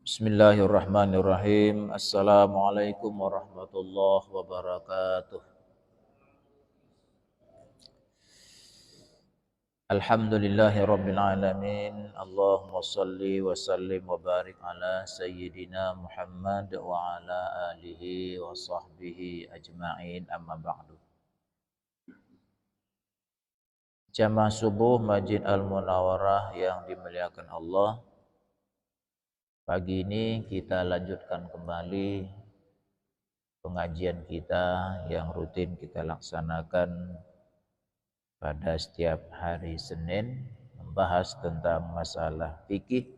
Bismillahirrahmanirrahim. Assalamualaikum warahmatullahi wabarakatuh. Alhamdulillahi rabbil alamin. Allahumma salli wa sallim wa barik ala sayyidina Muhammad wa ala alihi wa sahbihi ajma'in, amma ba'du. Jamaah subuh Masjid Al-Munawwarah yang dimuliakan Allah, pagi ini kita lanjutkan kembali pengajian kita yang rutin kita laksanakan pada setiap hari Senin, membahas tentang masalah fikih.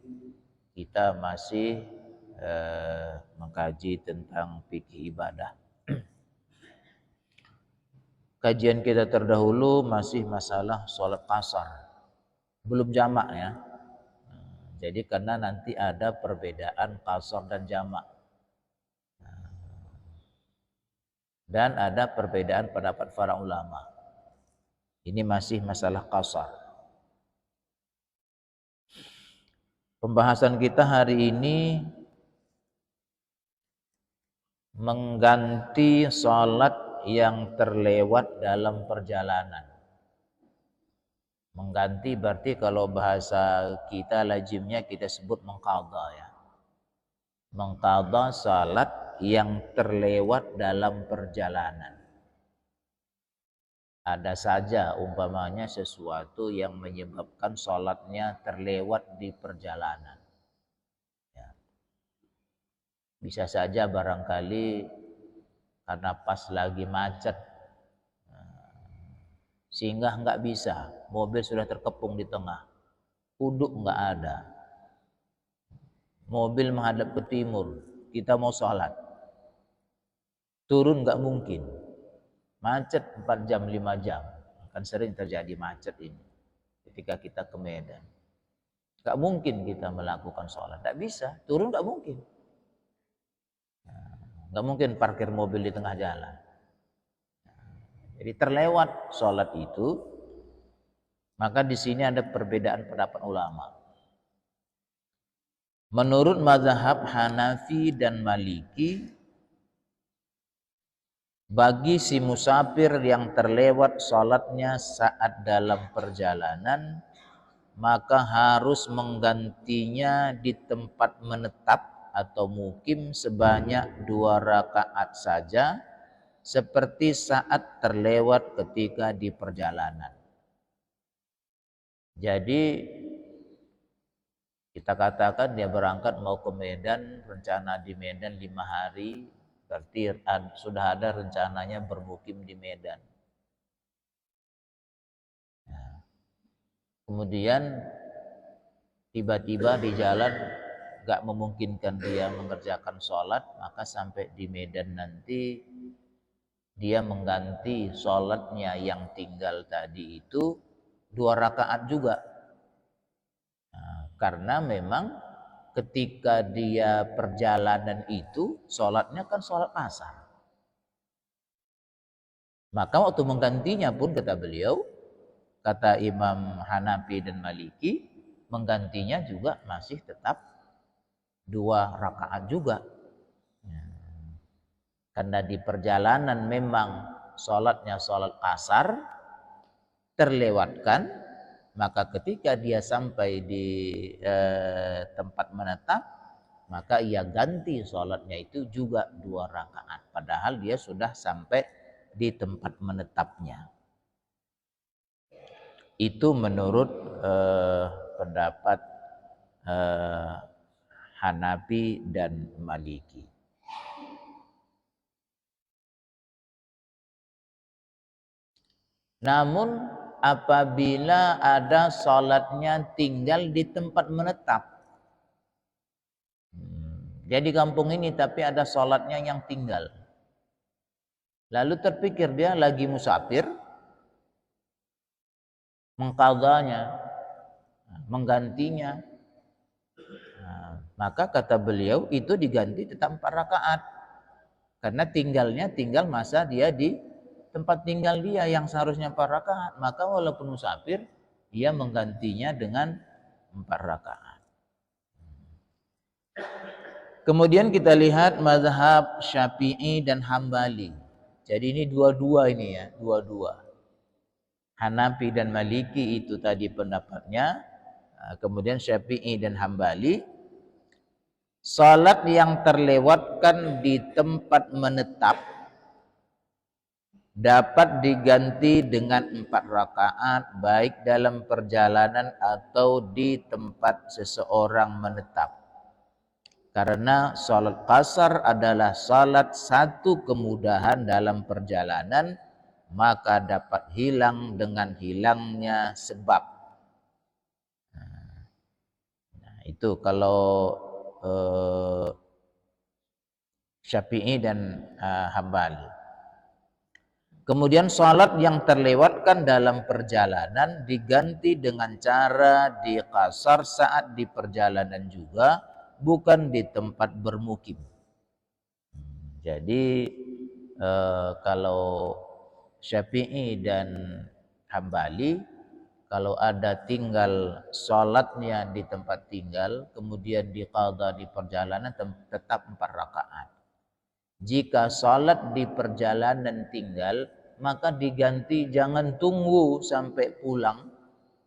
Kita masih mengkaji tentang fikih ibadah. Kajian kita terdahulu masih masalah sholat qasar, belum jamak ya. Jadi karena nanti ada perbedaan qasar dan jamak. Dan ada perbedaan pendapat para ulama. Ini masih masalah qasar. Pembahasan kita hari ini mengganti sholat yang terlewat dalam perjalanan. Mengganti berarti kalau bahasa kita lazimnya kita sebut mengqadha ya. Mengqadha salat yang terlewat dalam perjalanan. Ada saja umpamanya sesuatu yang menyebabkan salatnya terlewat di perjalanan. Ya. Bisa saja barangkali karena pas lagi macet sehingga nggak bisa, mobil sudah terkepung di tengah, uduk nggak ada, mobil menghadap ke timur, kita mau sholat, turun nggak mungkin, macet 4 jam 5 jam, kan sering terjadi macet ini ketika kita ke Medan, nggak mungkin kita melakukan sholat, nggak bisa, turun nggak mungkin, nggak mungkin parkir mobil di tengah jalan. Jadi terlewat sholat itu, maka di sini ada perbedaan pendapat ulama. Menurut mazhab Hanafi dan Maliki, bagi si musafir yang terlewat sholatnya saat dalam perjalanan, maka harus menggantinya di tempat menetap atau mukim sebanyak 2 rakaat saja, seperti saat terlewat ketika di perjalanan. Jadi kita katakan dia berangkat mau ke Medan, rencana di Medan 5 hari, berarti sudah ada rencananya bermukim di Medan. Nah, kemudian tiba-tiba di jalan gak memungkinkan dia mengerjakan sholat, maka sampai di Medan nanti dia mengganti sholatnya yang tinggal tadi itu 2 rakaat juga. Nah, karena memang ketika dia perjalanan itu sholatnya kan sholat asar. Maka waktu menggantinya pun kata beliau, kata Imam Hanafi dan Maliki, menggantinya juga masih tetap 2 rakaat juga. Karena di perjalanan memang sholatnya sholat asar, terlewatkan, maka ketika dia sampai di tempat menetap, maka ia ganti sholatnya itu juga 2 rakaat. Padahal dia sudah sampai di tempat menetapnya. Itu menurut pendapat Hanafi dan Maliki. Namun apabila ada sholatnya tinggal di tempat menetap, dia di kampung ini tapi ada sholatnya yang tinggal, lalu terpikir dia lagi musafir, mengqadhanya, menggantinya, maka kata beliau itu diganti tetap 4 rakaat, karena tinggal masa dia di tempat tinggal dia yang seharusnya 4 rakaat, maka walaupun musafir dia menggantinya dengan 4 rakaat. Kemudian kita lihat mazhab Syafi'i dan Hambali. Jadi ini dua-dua ini ya, dua-dua. Hanafi dan Maliki itu tadi pendapatnya. Kemudian Syafi'i dan Hambali. Salat yang terlewatkan di tempat menetap dapat diganti dengan 4 rakaat baik dalam perjalanan atau di tempat seseorang menetap. Karena salat qasar adalah salat satu kemudahan dalam perjalanan, maka dapat hilang dengan hilangnya sebab. Nah, itu kalau Syafi'i dan Hambali. Kemudian salat yang terlewatkan dalam perjalanan diganti dengan cara diqasar saat di perjalanan juga, bukan di tempat bermukim. Jadi kalau Syafi'i dan Hambali, kalau ada tinggal salatnya di tempat tinggal, kemudian diqadha di perjalanan, tetap 4 rakaat. Jika salat di perjalanan tinggal, maka diganti, jangan tunggu sampai pulang,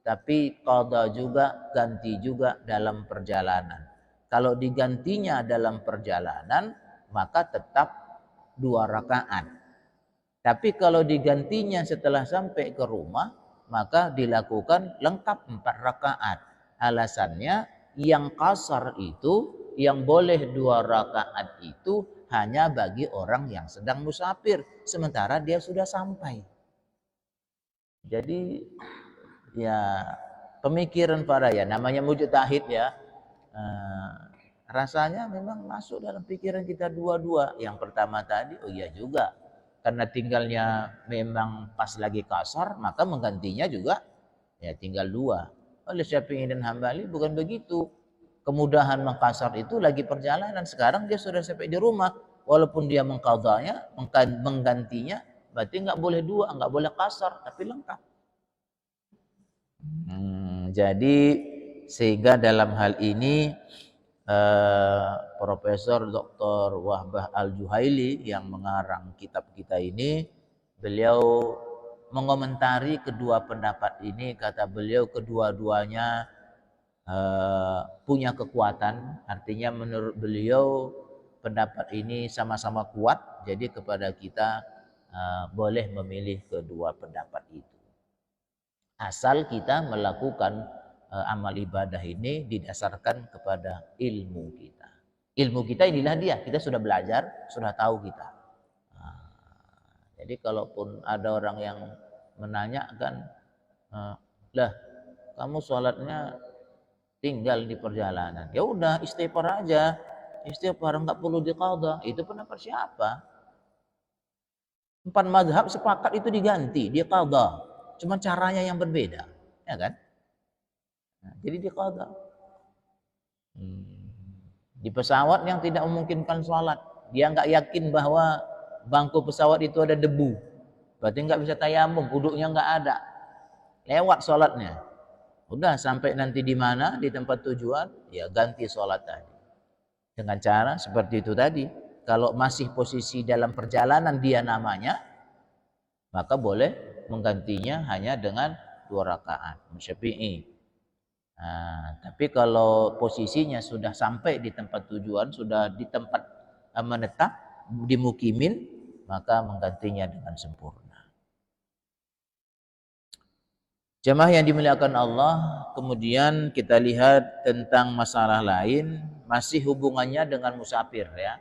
tapi qadha juga, ganti juga dalam perjalanan. Kalau digantinya dalam perjalanan, maka tetap 2 rakaat. Tapi kalau digantinya setelah sampai ke rumah, maka dilakukan lengkap 4 rakaat. Alasannya yang qasar itu, yang boleh 2 rakaat itu hanya bagi orang yang sedang musafir, sementara dia sudah sampai. Jadi ya pemikiran para ya namanya mujtahid ya, rasanya memang masuk dalam pikiran kita dua-dua. Yang pertama tadi, oh iya juga, karena tinggalnya memang pas lagi kasar, maka menggantinya juga ya tinggal 2. Oleh Syafi'i dan Hambali bukan begitu. Kemudahan mengkasar itu lagi perjalanan, sekarang dia sudah sampai di rumah, walaupun dia mengqadhanya, menggantinya, berarti nggak boleh 2, nggak boleh kasar, tapi lengkap. Jadi sehingga dalam hal ini Profesor Dr. Wahbah Al-Juhaili yang mengarang kitab kita ini, beliau mengomentari kedua pendapat ini. Kata beliau kedua-duanya punya kekuatan, artinya menurut beliau pendapat ini sama-sama kuat, jadi kepada kita boleh memilih kedua pendapat itu, asal kita melakukan amal ibadah ini didasarkan kepada ilmu kita. Ilmu kita inilah dia, kita sudah belajar, sudah tahu kita. Jadi kalaupun ada orang yang menanyakan, lah kamu sholatnya tinggal di perjalanan, ya udah istighfar aja, istighfar nggak perlu diqadha. Itu pendapat siapa? 4 mazhab sepakat itu diganti, diqadha, cuma caranya yang berbeda, ya kan? Nah, jadi diqadha. Di pesawat yang tidak memungkinkan sholat, dia nggak yakin bahwa bangku pesawat itu ada debu, berarti nggak bisa tayamum, wuduknya nggak ada, lewat sholatnya. Udah sampai nanti di mana, di tempat tujuan, ya ganti sholat tadi. Dengan cara seperti itu tadi. Kalau masih posisi dalam perjalanan dia namanya, maka boleh menggantinya hanya dengan 2 rakaat. Syafi'i. Tapi kalau posisinya sudah sampai di tempat tujuan, sudah di tempat menetap, dimukimin, maka menggantinya dengan sempurna. Jemaah yang dimuliakan Allah, kemudian kita lihat tentang masalah lain, masih hubungannya dengan musafir ya.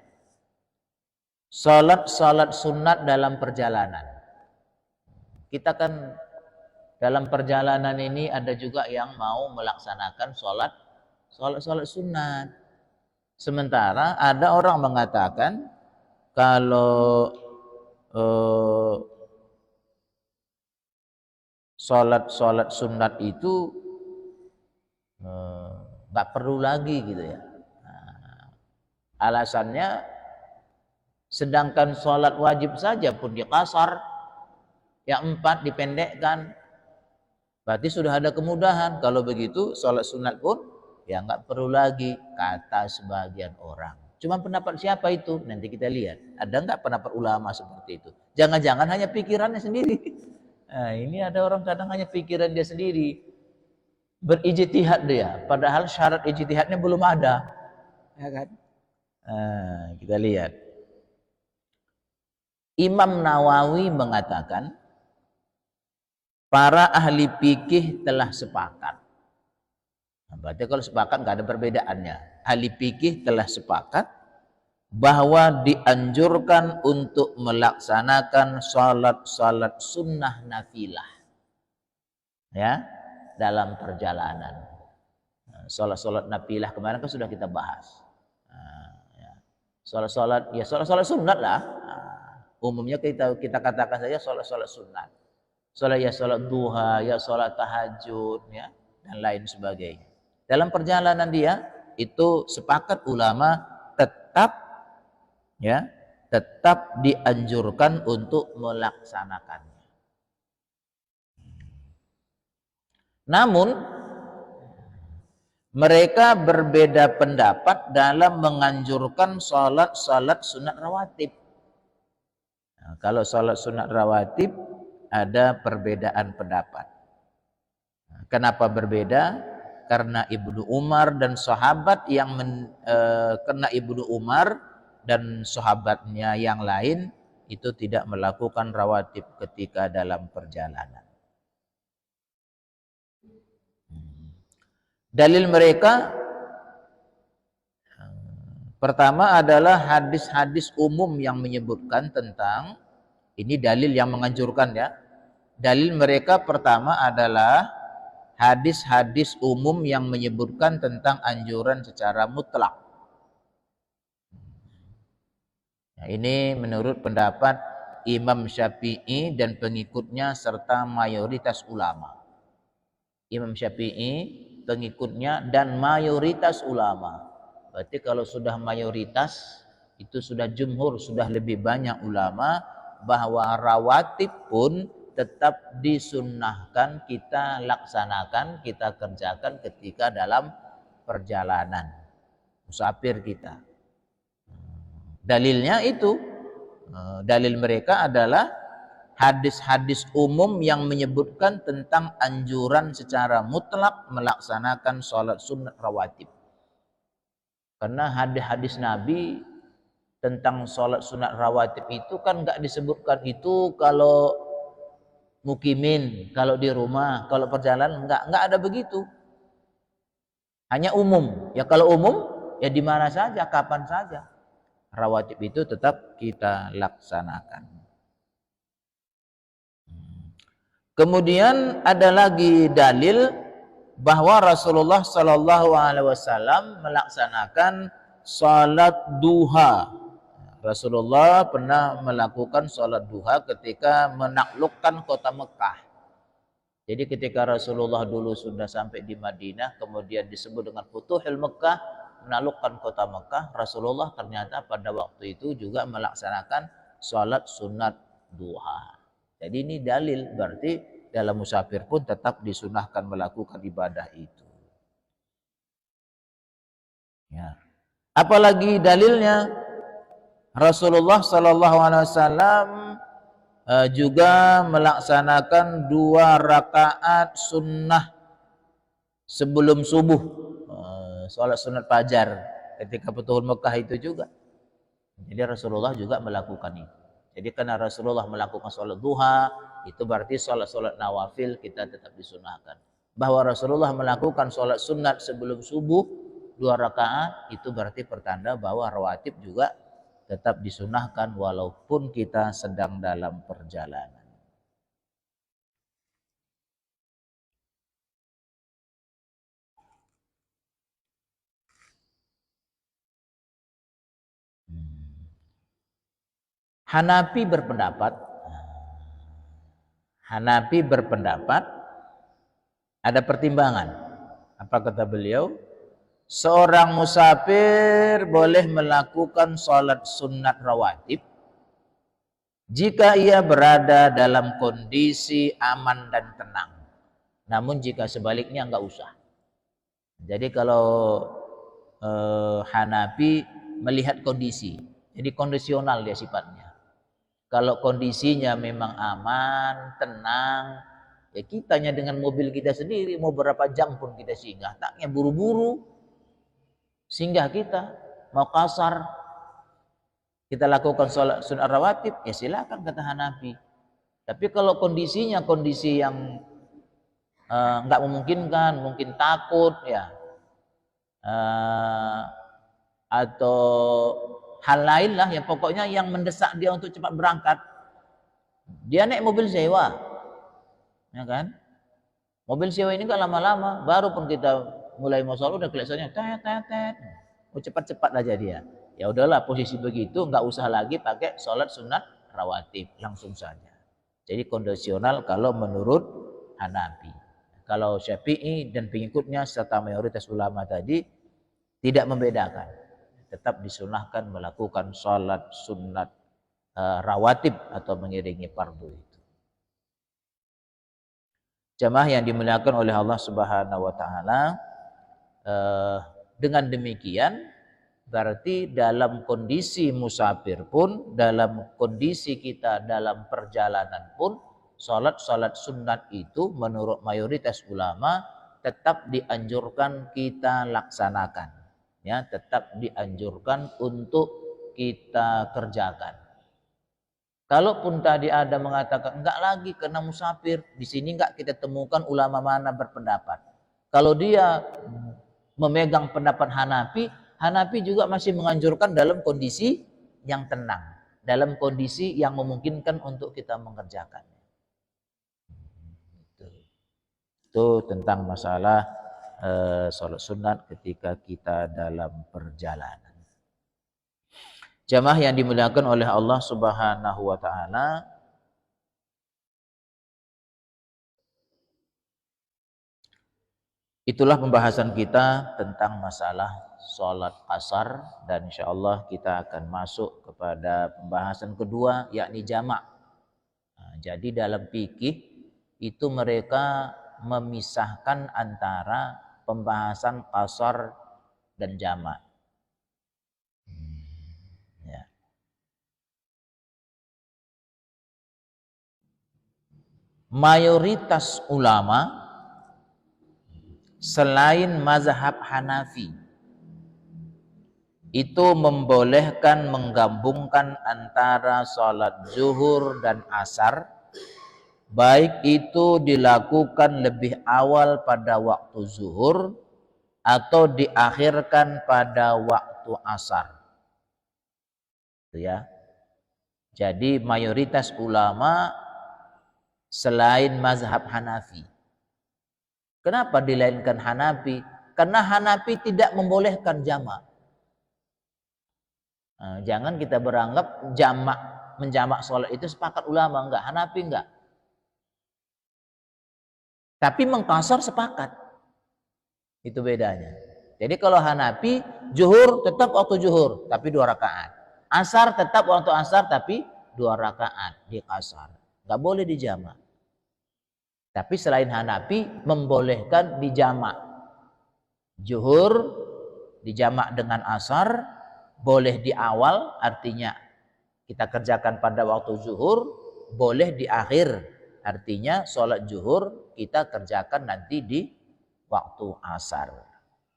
Salat sunat dalam perjalanan. Kita kan dalam perjalanan ini ada juga yang mau melaksanakan salat sunat. Sementara ada orang mengatakan kalau salat sunat itu nggak perlu lagi gitu ya. Alasannya, sedangkan salat wajib saja pun diqasar, yang 4 dipendekkan, berarti sudah ada kemudahan. Kalau begitu salat sunat pun ya nggak perlu lagi, kata sebagian orang. Cuma pendapat siapa itu? Nanti kita lihat. Ada nggak pendapat ulama seperti itu? Jangan-jangan hanya pikirannya sendiri. Nah, ini ada orang kadang hanya pikiran dia sendiri. Berijtihad dia. Padahal syarat ijtihadnya belum ada. Ya kan? Nah, kita lihat. Imam Nawawi mengatakan, para ahli fikih telah sepakat. Nah, berarti kalau sepakat nggak ada perbedaannya. Ahli fikih telah sepakat bahwa dianjurkan untuk melaksanakan salat sunnah nafilah, ya, dalam perjalanan. Salat nafilah kemarin kan sudah kita bahas. Ya. Salat sunat lah. Umumnya kita katakan saja salat sunat. Salat duha, ya salat tahajud, ya, dan lain sebagainya. Dalam perjalanan dia itu sepakat ulama tetap dianjurkan untuk melaksanakannya. Namun mereka berbeda pendapat dalam menganjurkan salat sunat rawatib. Nah, kalau salat sunat rawatib ada perbedaan pendapat. Nah, kenapa berbeda? Karena Ibnu Umar dan sahabat karena Ibnu Umar dan sahabatnya yang lain itu tidak melakukan rawatib ketika dalam perjalanan. Dalil mereka pertama adalah hadis-hadis umum yang menyebutkan tentang, ini dalil yang menganjurkan, ya. Dalil mereka pertama adalah hadis-hadis umum yang menyebutkan tentang anjuran secara mutlak. Nah, ini menurut pendapat Imam Syafi'i dan pengikutnya serta mayoritas ulama. Imam Syafi'i, pengikutnya dan mayoritas ulama. Berarti kalau sudah mayoritas itu sudah jumhur, sudah lebih banyak ulama, bahwa rawatib pun tetap disunnahkan kita laksanakan, kita kerjakan ketika dalam perjalanan musafir kita. Dalilnya itu, dalil mereka adalah hadis-hadis umum yang menyebutkan tentang anjuran secara mutlak melaksanakan sholat sunat rawatib. Karena hadis-hadis Nabi tentang sholat sunat rawatib itu kan nggak disebutkan itu kalau mukimin, kalau di rumah, kalau perjalanan nggak ada begitu. Hanya umum. Ya kalau umum ya di mana saja, kapan saja. Rawatib itu tetap kita laksanakan. Kemudian ada lagi dalil bahwa Rasulullah Shallallahu Alaihi Wasallam melaksanakan salat duha. Rasulullah pernah melakukan salat duha ketika menaklukkan kota Mekah. Jadi ketika Rasulullah dulu sudah sampai di Madinah, kemudian disebut dengan Futuhul Mekah, menaklukkan kota Mekah, Rasulullah ternyata pada waktu itu juga melaksanakan salat sunat duha. Jadi ini dalil, berarti dalam musafir pun tetap disunahkan melakukan ibadah itu. Ya. Apalagi dalilnya? Rasulullah Shallallahu Alaihi Wasallam juga melaksanakan 2 rakaat sunnah sebelum subuh, sholat sunat fajar ketika Futuhul Mekah itu juga. Jadi Rasulullah juga melakukan itu. Jadi karena Rasulullah melakukan sholat duha, itu berarti sholat nawafil kita tetap disunahkan. Bahwa Rasulullah melakukan sholat sunat sebelum subuh 2 rakaat, itu berarti pertanda bahwa rawatib juga tetap disunahkan walaupun kita sedang dalam perjalanan. Hanafi berpendapat ada pertimbangan. Apa kata beliau? Seorang musafir boleh melakukan sholat sunat rawatib jika ia berada dalam kondisi aman dan tenang. Namun jika sebaliknya enggak usah. Jadi kalau Hanafi melihat kondisi. Jadi kondisional dia sifatnya. Kalau kondisinya memang aman, tenang, ya kitanya dengan mobil kita sendiri mau berapa jam pun kita singgah, taknya buru-buru singgah kita, mau kasar kita lakukan sholat sunnah rawatib, ya silakan kata Hanafi. Tapi kalau kondisinya kondisi yang nggak memungkinkan, mungkin takut ya, atau hal lain lah yang pokoknya yang mendesak dia untuk cepat berangkat, dia naik mobil sewa, ya kan? Mobil sewa ini kan lama-lama, baru pun kita mulai mau sholat udah kelihatannya tet, mau cepat-cepat aja dia. Ya udahlah posisi begitu, nggak usah lagi pakai sholat sunat rawatib, langsung saja. Jadi kondisional kalau menurut Hanafi. Kalau Syafi'i dan pengikutnya serta mayoritas ulama tadi tidak membedakan, tetap disunahkan melakukan sholat sunat rawatib atau mengiringi fardu itu. Jamaah yang dimuliakan oleh Allah Subhanahu wa taala, dengan demikian berarti dalam kondisi musafir pun, dalam kondisi kita dalam perjalanan pun, sholat sunat itu menurut mayoritas ulama tetap dianjurkan kita laksanakan, ya, tetap dianjurkan untuk kita kerjakan. Kalaupun tadi ada mengatakan enggak lagi karena musafir, di sini enggak kita temukan ulama mana berpendapat. Kalau dia memegang pendapat Hanafi juga masih menganjurkan dalam kondisi yang tenang, dalam kondisi yang memungkinkan untuk kita mengerjakan. Itu tentang masalah sholat sunat ketika kita dalam perjalanan. Jamaah yang dimuliakan oleh Allah Subhanahu wa taala, itulah pembahasan kita tentang masalah sholat asar, dan insyaallah kita akan masuk kepada pembahasan kedua, yakni jamak. Nah, jadi dalam fikih itu mereka memisahkan antara pembahasan qasar dan jamak. Ya. Mayoritas ulama selain mazhab Hanafi itu membolehkan menggabungkan antara sholat zuhur dan asar, baik itu dilakukan lebih awal pada waktu zuhur atau diakhirkan pada waktu asar. Itu ya. Jadi mayoritas ulama selain mazhab Hanafi. Kenapa dilainkan Hanafi? Karena Hanafi tidak membolehkan jamak. Nah, jangan kita beranggap menjamak sholat itu sepakat ulama, enggak. Hanafi enggak. Tapi mengqasar sepakat. Itu bedanya. Jadi kalau Hanafi, zuhur tetap waktu zuhur, tapi 2 rakaat. Asar tetap waktu asar, tapi 2 rakaat di qasar. Enggak boleh dijamak. Tapi selain Hanafi membolehkan dijamak. Zuhur dijamak dengan asar, boleh di awal, artinya kita kerjakan pada waktu zuhur, boleh di akhir, artinya sholat zuhur kita kerjakan nanti di waktu asar.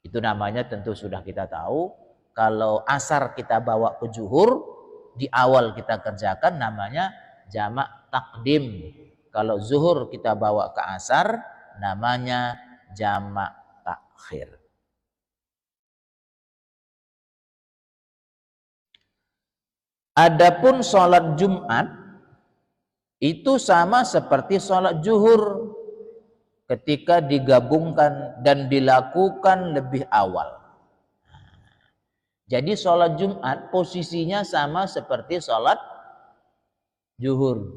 Itu namanya tentu sudah kita tahu, kalau asar kita bawa ke zuhur, di awal kita kerjakan namanya jamak takdim. Kalau zuhur kita bawa ke asar, namanya jamak takhir. Adapun sholat Jumat itu sama seperti sholat zuhur ketika digabungkan dan dilakukan lebih awal. Jadi sholat Jumat posisinya sama seperti sholat zuhur.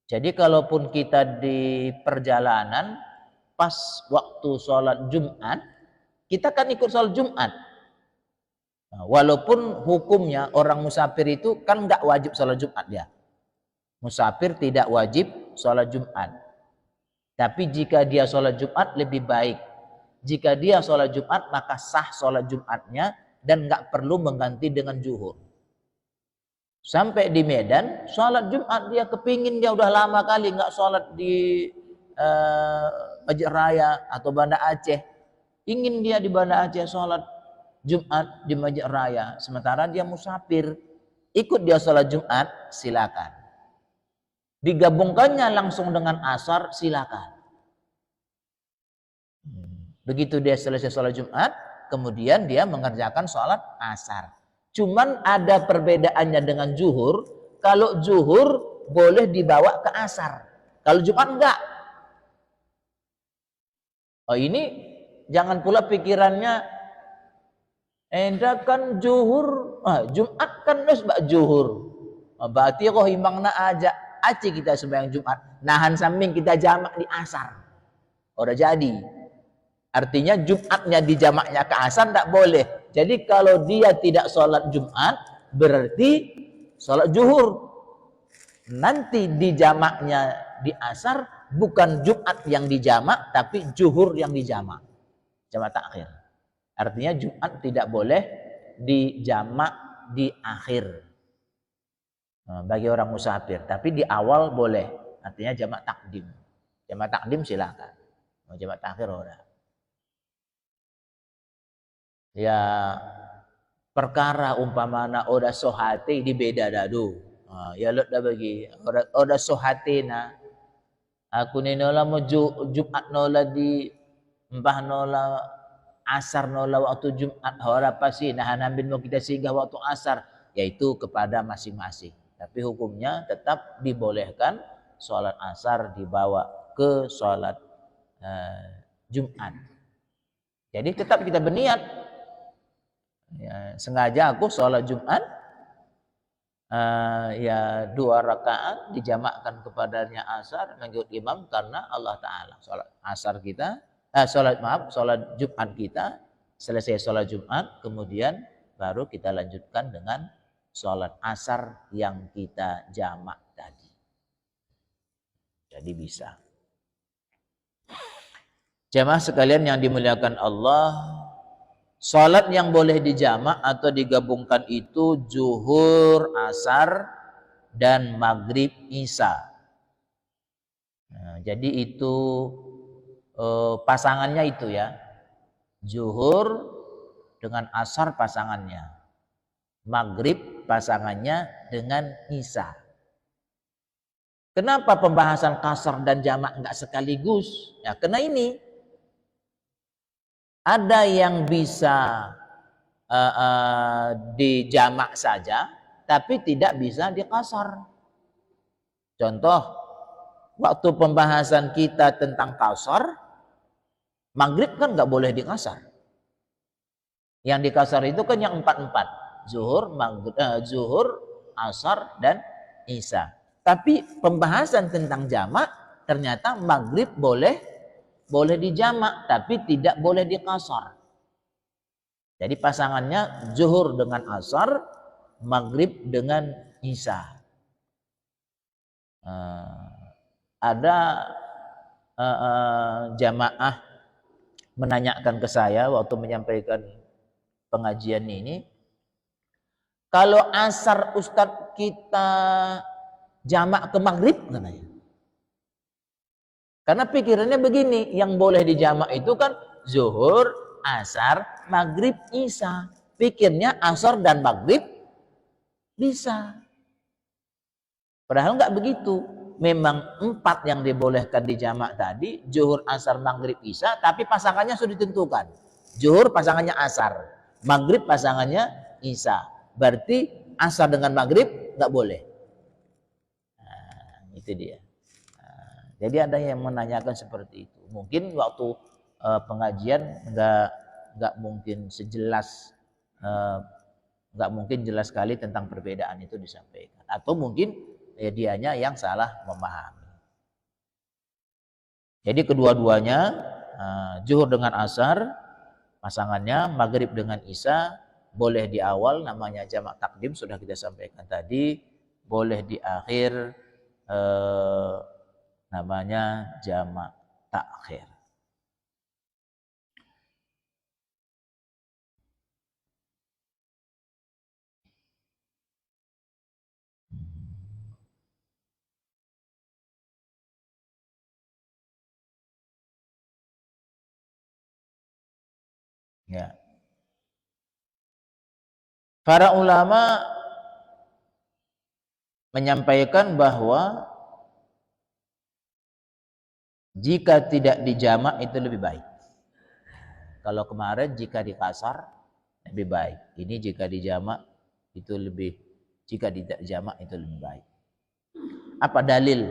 Jadi kalaupun kita di perjalanan pas waktu sholat Jumat, kita kan ikut sholat Jumat. Nah, walaupun hukumnya orang musafir itu kan nggak wajib sholat Jumat dia. Musafir tidak wajib sholat Jumat. Tapi jika dia sholat Jumat lebih baik. Jika dia sholat Jumat maka sah sholat Jumatnya dan nggak perlu mengganti dengan zuhur. Sampai di Medan, sholat Jumat dia kepingin, dia udah lama kali nggak sholat di Masjid Raya atau Banda Aceh. Ingin dia di Banda Aceh sholat Jumat di Masjid Raya, sementara dia musafir. Ikut dia sholat Jumat, silakan. Digabungkannya langsung dengan asar, silakan. Begitu dia selesai sholat Jumat, kemudian dia mengerjakan sholat asar. Cuman ada perbedaannya dengan zuhur. Kalau zuhur boleh dibawa ke asar. Kalau Jumat enggak. Oh, ini jangan pula pikirannya enda kan zuhur, Jumat kan nisbah zuhur. Berarti kok himbangna aja aci kita sembahyang Jumat. Nahan samping kita jamak di asar. Udah jadi. Artinya Jumatnya di jamaknya ke asar tidak boleh. Jadi kalau dia tidak sholat Jumat, berarti sholat zuhur. Nanti di jamaknya di asar, bukan Jumat yang dijamak, tapi zuhur yang dijamak. Jamak takhir. Artinya Jumat tidak boleh dijamak di akhir. Bagi orang musafir. Tapi di awal boleh. Artinya jamak takdim. Jamak takdim silakan. Mau jamak takhir udah. Ya perkara umpamana oda sohate di beda dadu. Ya lot dah bagi oda sohate na aku ni nola mo Jumat nola di mbah nola asar nola waktu Jumat ora pasti nahan ambil mo kita singgah waktu asar, yaitu kepada masing-masing. Tapi hukumnya tetap dibolehkan sholat asar dibawa ke sholat Jumat. Jadi tetap kita berniat. Ya, sengaja aku sholat Jumat ya 2 rakaat dijamakkan kepadanya asar mengikut imam karena Allah Ta'ala. Sholat asar kita, sholat Jumat kita, selesai sholat Jumat kemudian baru kita lanjutkan dengan sholat asar yang kita jamak tadi. Jadi bisa. Jamaah sekalian yang dimuliakan Allah, salat yang boleh dijamak atau digabungkan itu zuhur, asar, dan maghrib, isya. Nah, jadi itu pasangannya itu ya. Zuhur dengan asar pasangannya. Maghrib pasangannya dengan isya. Kenapa pembahasan kasar dan jamak enggak sekaligus? Ya, karena ini ada yang bisa dijamak saja, tapi tidak bisa dikasar. Contoh, waktu pembahasan kita tentang kasar, maghrib kan nggak boleh dikasar. Yang dikasar itu kan yang 4-4, zuhur, asar, dan isya. Tapi pembahasan tentang jamak, ternyata maghrib boleh dijamak, tapi tidak boleh dikasar. Jadi pasangannya zuhur dengan asar, maghrib dengan isya. Ada jamaah menanyakan ke saya waktu menyampaikan pengajian ini, kalau asar Ustadz kita jamak ke maghrib katanya. Karena pikirannya begini, yang boleh dijamak itu kan zuhur, asar, maghrib, isya. Pikirnya asar dan maghrib bisa. Padahal nggak begitu. Memang 4 yang dibolehkan dijamak tadi, zuhur, asar, maghrib, isya, tapi pasangannya sudah ditentukan. Zuhur pasangannya asar, maghrib pasangannya isya. Berarti asar dengan maghrib nggak boleh. Nah, itu dia. Jadi ada yang menanyakan seperti itu. Mungkin waktu pengajian nggak mungkin sejelas, nggak mungkin jelas sekali tentang perbedaan itu disampaikan. Atau mungkin dianya yang salah memahami. Jadi kedua-duanya, zuhur dengan asar, pasangannya maghrib dengan isya, boleh di awal namanya jamak takdim sudah kita sampaikan tadi, boleh di akhir namanya jamak takhir. Ya. Para ulama menyampaikan bahwa jika tidak dijamak itu lebih baik. Kalau kemarin jika di kasar lebih baik. Ini jika dijamak itu lebih, jika tidak dijamak itu lebih baik. Apa dalil?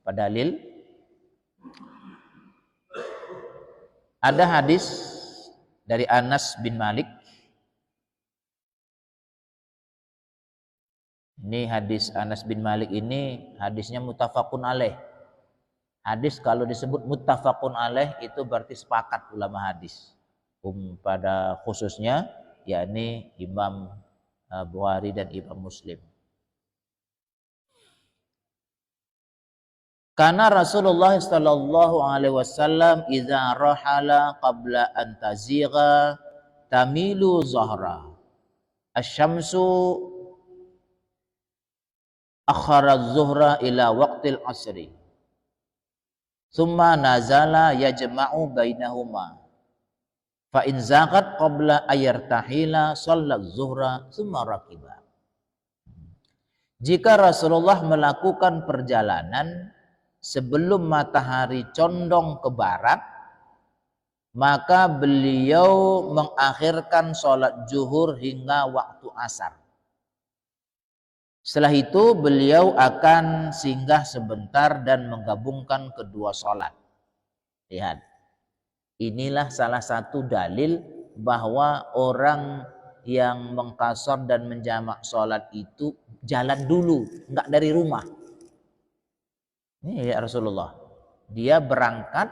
Apa dalil? Ada hadis dari Anas bin Malik. Ini hadis Anas bin Malik ini hadisnya muttafaqun alaih. Hadis kalau disebut muttafaqun alaih itu berarti sepakat ulama hadis. Pada khususnya yakni Imam Bukhari dan Imam Muslim. Karena Rasulullah sallallahu alaihi wasallam idza rahala qabla an tazigha tamilu zahra asy-syamsu akhara az-zuhra ila waqtil asri thumma nazala yajma'u bainahuma fa in zaghat qabla ayartahila shalla az-zuhra thumma rakiba. Jika Rasulullah melakukan perjalanan sebelum matahari condong ke barat, maka beliau mengakhirkan sholat zuhur hingga waktu asar. Setelah itu beliau akan singgah sebentar dan menggabungkan kedua sholat. Lihat, inilah salah satu dalil bahwa orang yang mengqashar dan menjamak sholat itu jalan dulu, enggak dari rumah. Ini ya Rasulullah, dia berangkat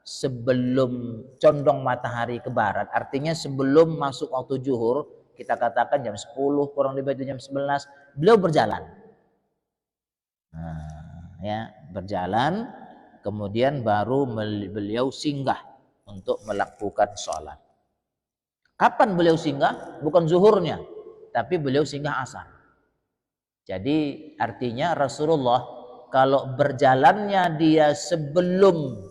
sebelum condong matahari ke barat, artinya sebelum masuk waktu zuhur, kita katakan jam 10 kurang lebih jam 11, beliau berjalan. Nah, ya, berjalan, kemudian baru beliau singgah untuk melakukan sholat. Kapan beliau singgah? Bukan zuhurnya, tapi beliau singgah asar. Jadi artinya Rasulullah kalau berjalannya dia sebelum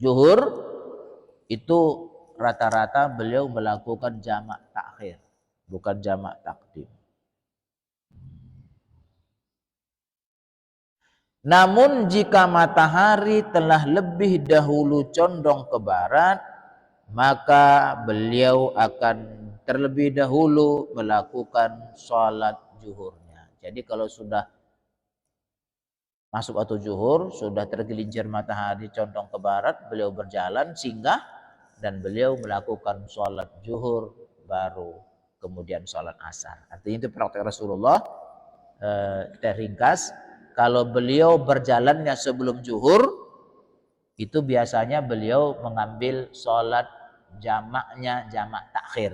zuhur itu rata-rata beliau melakukan jamak takhir, bukan jamak takdim. Namun jika matahari telah lebih dahulu condong ke barat, maka beliau akan terlebih dahulu melakukan sholat zuhurnya. Jadi kalau sudah masuk waktu zuhur, sudah tergelincir matahari condong ke barat, beliau berjalan singgah dan beliau melakukan sholat zuhur baru kemudian sholat asar. Artinya itu praktek Rasulullah. Kita ringkas, kalau beliau berjalannya sebelum zuhur itu biasanya beliau mengambil sholat jamaknya jamak takhir.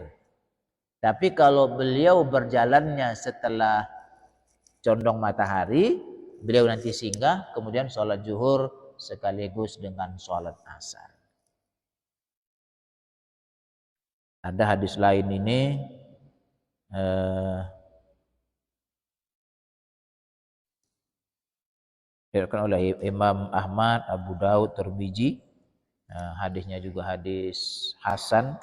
Tapi kalau beliau berjalannya setelah condong matahari, beliau nanti singgah, kemudian sholat zuhur sekaligus dengan sholat asar. Ada hadis lain ini, diriwayatkan oleh Imam Ahmad, Abu Daud, Tirmizi. Hadisnya juga hadis hasan.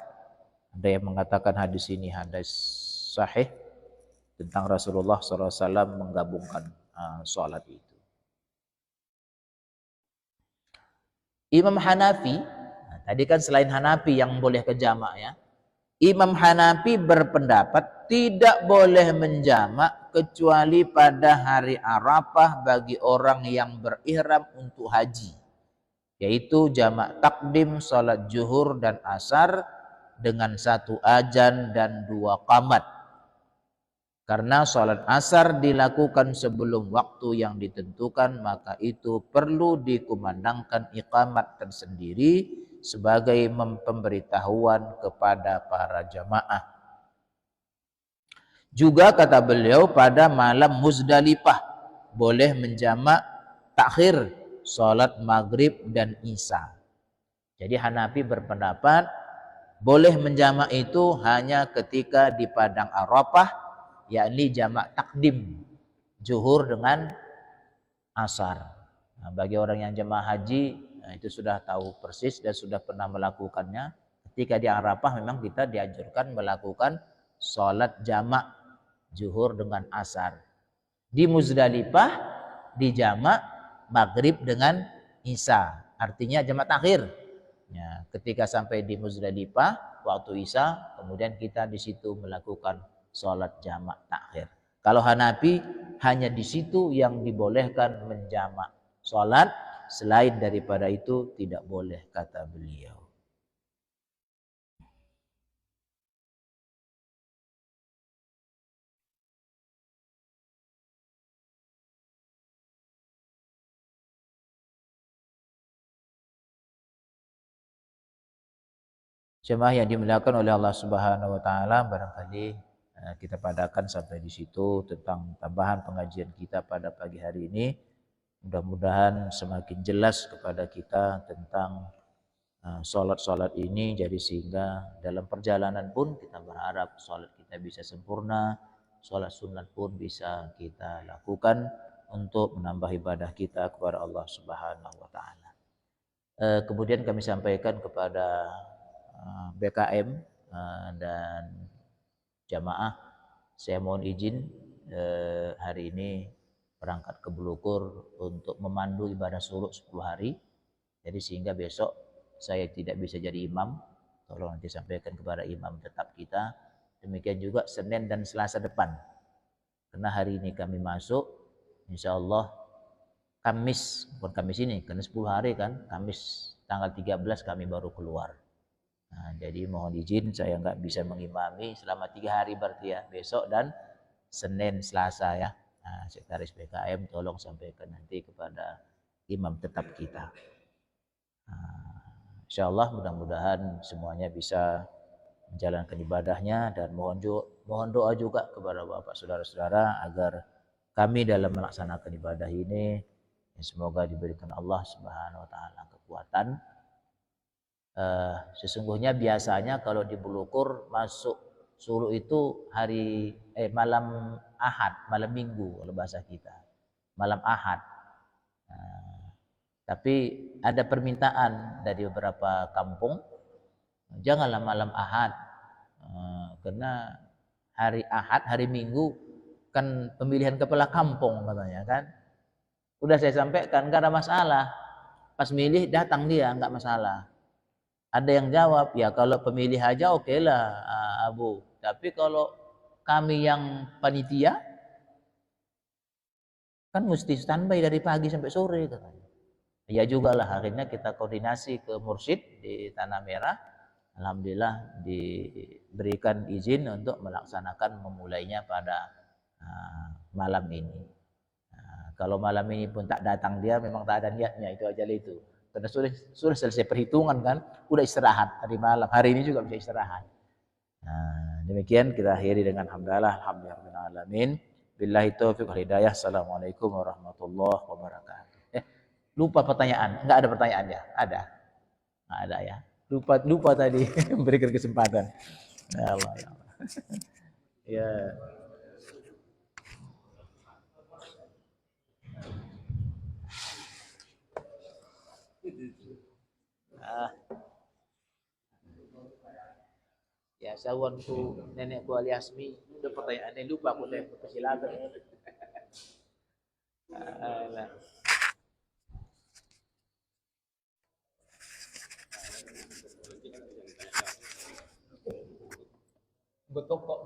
Ada yang mengatakan hadis ini hadis sahih tentang Rasulullah SAW menggabungkan sholat itu. Imam Hanafi, tadi kan selain Hanafi yang boleh ke jamak ya, Imam Hanafi berpendapat tidak boleh menjamak kecuali pada hari Arafah bagi orang yang berihram untuk haji, yaitu jamak takdim sholat zuhur dan asar dengan 1 adzan dan 2 qamat. Karena sholat asar dilakukan sebelum waktu yang ditentukan, maka itu perlu dikumandangkan iqamat tersendiri sebagai pemberitahuan kepada para jamaah. Juga kata beliau pada malam Muzdalifah boleh menjamak takhir sholat maghrib dan isya. Jadi Hanafi berpendapat boleh menjamak itu hanya ketika di padang Arafah, yakni jamak takdim zuhur dengan asar. Nah, bagi orang yang jemaah haji, itu sudah tahu persis dan sudah pernah melakukannya. Ketika di Arafah memang kita dianjurkan melakukan sholat jamak zuhur dengan asar. Di Muzdalifah dijamak maghrib dengan isya, artinya jamak takhir. Ya, ketika sampai di Muzdalifah waktu isya, kemudian kita di situ melakukan sholat jamak takhir. Kalau Hanafi hanya di situ yang dibolehkan menjamak sholat, selain daripada itu tidak boleh, kata beliau. Jemaah yang dimuliakan oleh Allah Subhanahu wa taala, barangkali kita padakan sampai di situ tentang tambahan pengajian kita pada pagi hari ini. Mudah-mudahan semakin jelas kepada kita tentang sholat-sholat ini, jadi sehingga dalam perjalanan pun kita berharap sholat kita bisa sempurna, sholat sunat pun bisa kita lakukan untuk menambah ibadah kita kepada Allah Subhanahu wa taala. Kemudian kami sampaikan kepada BKM dan jamaah, saya mohon izin hari ini berangkat ke Bulukur untuk memandu ibadah syuruk 10 hari. Jadi sehingga besok saya tidak bisa jadi imam, tolong nanti sampaikan kepada imam tetap kita. Demikian juga Senin dan Selasa depan, karena hari ini kami masuk, insya Allah Kamis, bukan Kamis ini, karena 10 hari kan, Kamis tanggal 13 kami baru keluar. Nah, jadi mohon izin saya nggak bisa mengimami selama 3 hari berarti ya, besok dan Senin Selasa ya. Nah, Sekretaris BKM tolong sampaikan nanti kepada imam tetap kita. Nah, insya Allah mudah-mudahan semuanya bisa menjalankan ibadahnya, dan mohon doa juga kepada Bapak saudara-saudara agar kami dalam melaksanakan ibadah ini semoga diberikan Allah Subhanahu wa taala kekuatan. Sesungguhnya biasanya kalau di Bulukur masuk suruh itu malam Ahad, malam Minggu kalau bahasa kita, malam Ahad. Tapi ada permintaan dari beberapa kampung, janganlah malam Ahad, karena hari Ahad, hari Minggu kan pemilihan kepala kampung katanya kan. Udah saya sampaikan nggak ada masalah, pas milih datang dia nggak masalah. Ada yang jawab, ya kalau pemilih aja oke lah Abu, tapi kalau kami yang panitia kan mesti standby dari pagi sampai sore katanya. Ya juga lah, akhirnya kita koordinasi ke Mursyid di Tanah Merah. Alhamdulillah diberikan izin untuk melaksanakan memulainya pada malam ini. Kalau malam ini pun tak datang dia, memang tak ada niatnya, itu aja itu. Karena sudah selesai perhitungan kan, udah istirahat tadi malam, hari ini juga bisa istirahat. Nah, demikian kita akhiri dengan hamdalah, alhamdulillahirobbilalamin. Billahi taufiq wal hidayah. Assalamualaikum warahmatullahi wabarakatuh. Lupa pertanyaan, enggak ada pertanyaan ya? Ada, nggak ada ya? Lupa tadi memberikan kesempatan. Ya Allah, ya Allah. Ya. Ya sawanku nenekku Aliasmi, udah pertanyaannya lupa aku deh, persilakan. Betul kok.